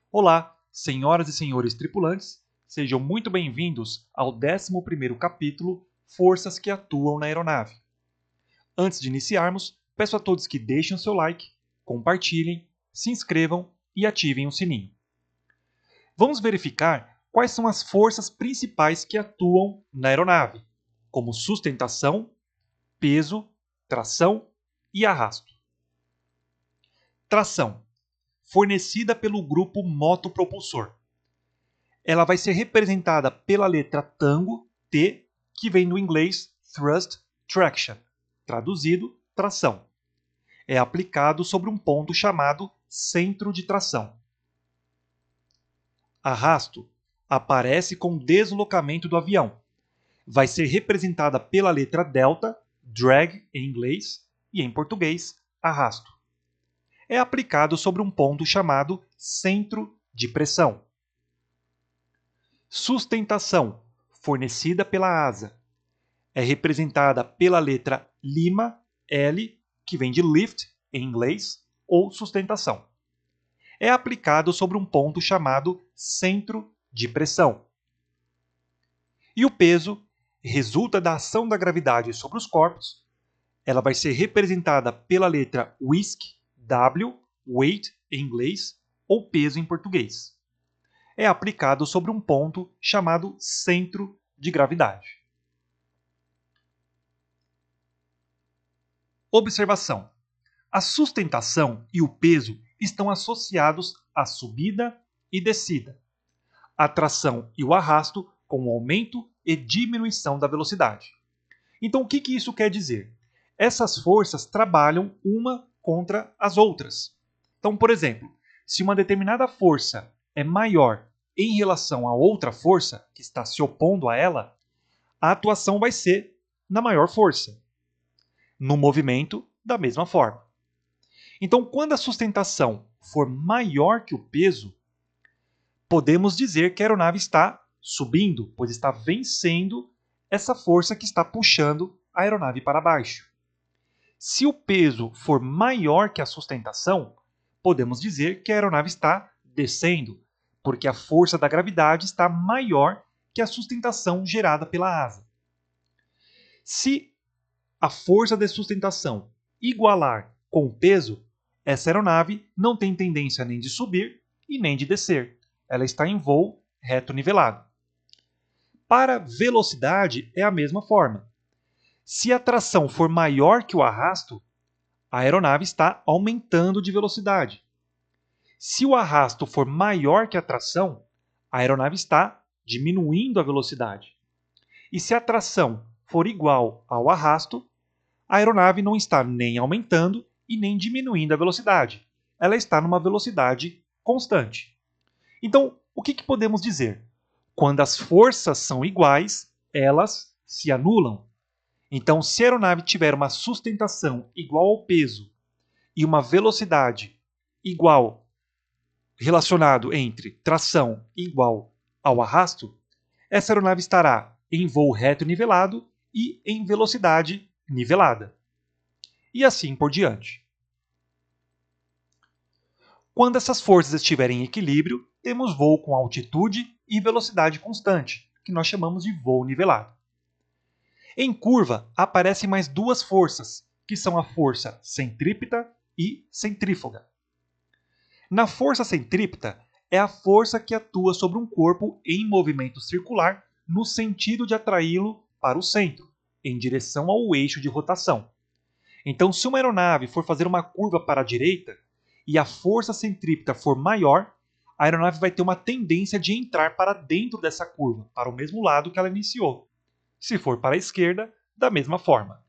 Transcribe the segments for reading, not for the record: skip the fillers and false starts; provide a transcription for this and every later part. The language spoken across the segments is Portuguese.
Olá, senhoras e senhores tripulantes, sejam muito bem-vindos ao 11º capítulo Forças que atuam na aeronave. Antes de iniciarmos, peço a todos que deixem o seu like, compartilhem, se inscrevam e ativem o sininho. Vamos verificar quais são as forças principais que atuam na aeronave, como sustentação, peso, tração e arrasto. Tração, fornecida pelo grupo motopropulsor. Ela vai ser representada pela letra tango, T, que vem do inglês thrust traction, traduzido, tração. É aplicado sobre um ponto chamado centro de tração. Arrasto aparece com deslocamento do avião. Vai ser representada pela letra delta, drag em inglês, e em português, arrasto. É aplicado sobre um ponto chamado centro de pressão. Sustentação, fornecida pela asa. É representada pela letra lima, L, que vem de lift em inglês, ou sustentação. É aplicado sobre um ponto chamado centro de pressão. E o peso resulta da ação da gravidade sobre os corpos. Ela vai ser representada pela letra WISC, W, weight em inglês, ou peso em português. É aplicado sobre um ponto chamado centro de gravidade. Observação: a sustentação e o peso estão associados à subida e descida, a tração e o arrasto com o aumento e diminuição da velocidade. Então, o que isso quer dizer? Essas forças trabalham uma contra as outras. Então, por exemplo, se uma determinada força é maior em relação a outra força que está se opondo a ela, a atuação vai ser na maior força. No movimento, da mesma forma. Então, quando a sustentação for maior que o peso, podemos dizer que a aeronave está subindo, pois está vencendo essa força que está puxando a aeronave para baixo. Se o peso for maior que a sustentação, podemos dizer que a aeronave está descendo, porque a força da gravidade está maior que a sustentação gerada pela asa. Se a força de sustentação igualar com o peso, essa aeronave não tem tendência nem de subir e nem de descer. Ela está em voo reto nivelado. Para velocidade é a mesma forma. Se a tração for maior que o arrasto, a aeronave está aumentando de velocidade. Se o arrasto for maior que a tração, a aeronave está diminuindo a velocidade. E se a tração for igual ao arrasto, a aeronave não está nem aumentando e nem diminuindo a velocidade. Ela está numa velocidade constante. Então, o que podemos dizer? Quando as forças são iguais, elas se anulam. Então, se a aeronave tiver uma sustentação igual ao peso e uma velocidade igual, relacionado entre tração igual ao arrasto, essa aeronave estará em voo reto nivelado e em velocidade nivelada. E assim por diante. Quando essas forças estiverem em equilíbrio, temos voo com altitude e velocidade constante, que nós chamamos de voo nivelado. Em curva, aparecem mais duas forças, que são a força centrípeta e centrífuga. Na força centrípeta, é a força que atua sobre um corpo em movimento circular no sentido de atraí-lo para o centro, em direção ao eixo de rotação. Então, se uma aeronave for fazer uma curva para a direita e a força centrípeta for maior, a aeronave vai ter uma tendência de entrar para dentro dessa curva, para o mesmo lado que ela iniciou. Se for para a esquerda, da mesma forma.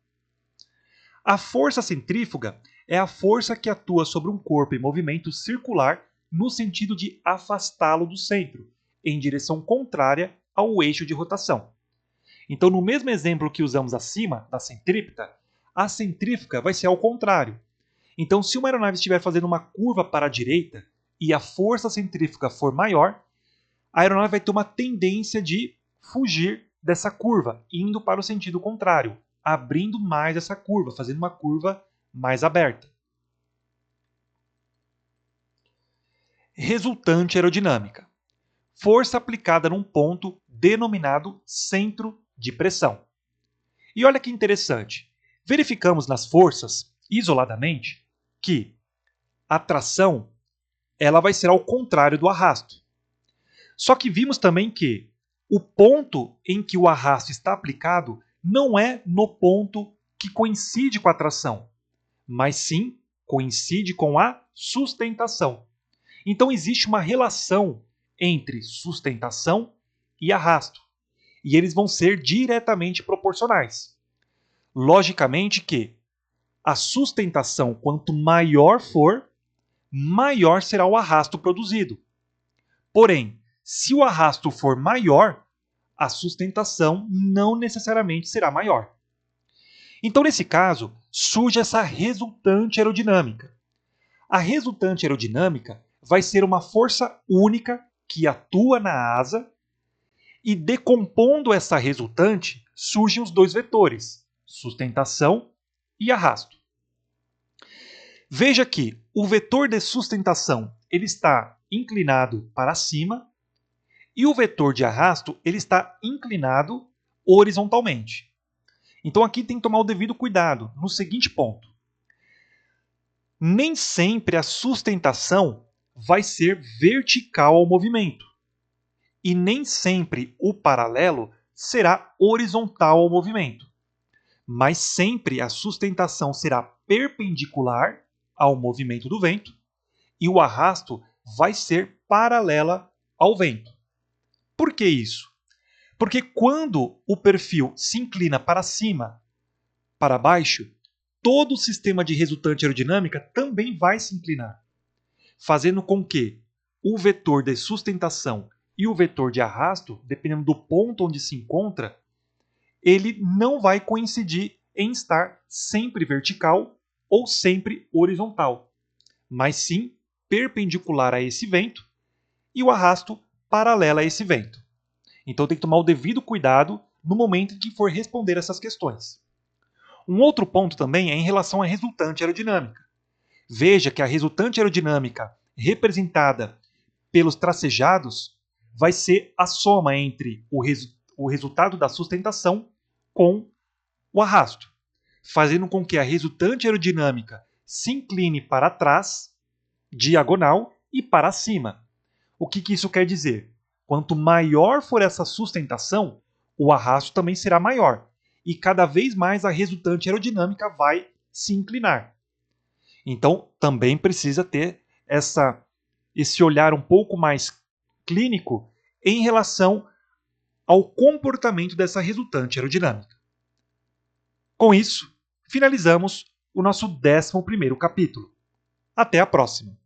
A força centrífuga é a força que atua sobre um corpo em movimento circular no sentido de afastá-lo do centro, em direção contrária ao eixo de rotação. Então, no mesmo exemplo que usamos acima, da centrípeta, a centrífuga vai ser ao contrário. Então, se uma aeronave estiver fazendo uma curva para a direita e a força centrífuga for maior, a aeronave vai ter uma tendência de fugir dessa curva, indo para o sentido contrário, abrindo mais essa curva, fazendo uma curva mais aberta. Resultante aerodinâmica. Força aplicada num ponto denominado centro de pressão. E olha que interessante. Verificamos nas forças, isoladamente, que a tração ela vai ser ao contrário do arrasto. Só que vimos também que o ponto em que o arrasto está aplicado não é no ponto que coincide com a tração, mas sim coincide com a sustentação. Então existe uma relação entre sustentação e arrasto, e eles vão ser diretamente proporcionais. Logicamente que a sustentação, quanto maior for, maior será o arrasto produzido. Porém, se o arrasto for maior, a sustentação não necessariamente será maior. Então, nesse caso, surge essa resultante aerodinâmica. A resultante aerodinâmica vai ser uma força única que atua na asa e, decompondo essa resultante, surgem os dois vetores, sustentação e arrasto. Veja que o vetor de sustentação ele está inclinado para cima e o vetor de arrasto ele está inclinado horizontalmente. Então aqui tem que tomar o devido cuidado no seguinte ponto. Nem sempre a sustentação vai ser vertical ao movimento e nem sempre o paralelo será horizontal ao movimento, mas sempre a sustentação será perpendicular ao movimento do vento e o arrasto vai ser paralela ao vento. Por que isso? Porque quando o perfil se inclina para cima, para baixo, todo o sistema de resultante aerodinâmica também vai se inclinar, fazendo com que o vetor de sustentação e o vetor de arrasto, dependendo do ponto onde se encontra, ele não vai coincidir em estar sempre vertical ou sempre horizontal, mas sim perpendicular a esse vento e o arrasto paralela a esse vento. Então tem que tomar o devido cuidado no momento em que for responder essas questões. Um outro ponto também é em relação à resultante aerodinâmica. Veja que a resultante aerodinâmica representada pelos tracejados vai ser a soma entre o resultado da sustentação com o arrasto, fazendo com que a resultante aerodinâmica se incline para trás, diagonal e para cima. O que isso quer dizer? Quanto maior for essa sustentação, o arrasto também será maior. E cada vez mais a resultante aerodinâmica vai se inclinar. Então, também precisa ter esse olhar um pouco mais clínico em relação ao comportamento dessa resultante aerodinâmica. Com isso, finalizamos o nosso 11º capítulo. Até a próxima!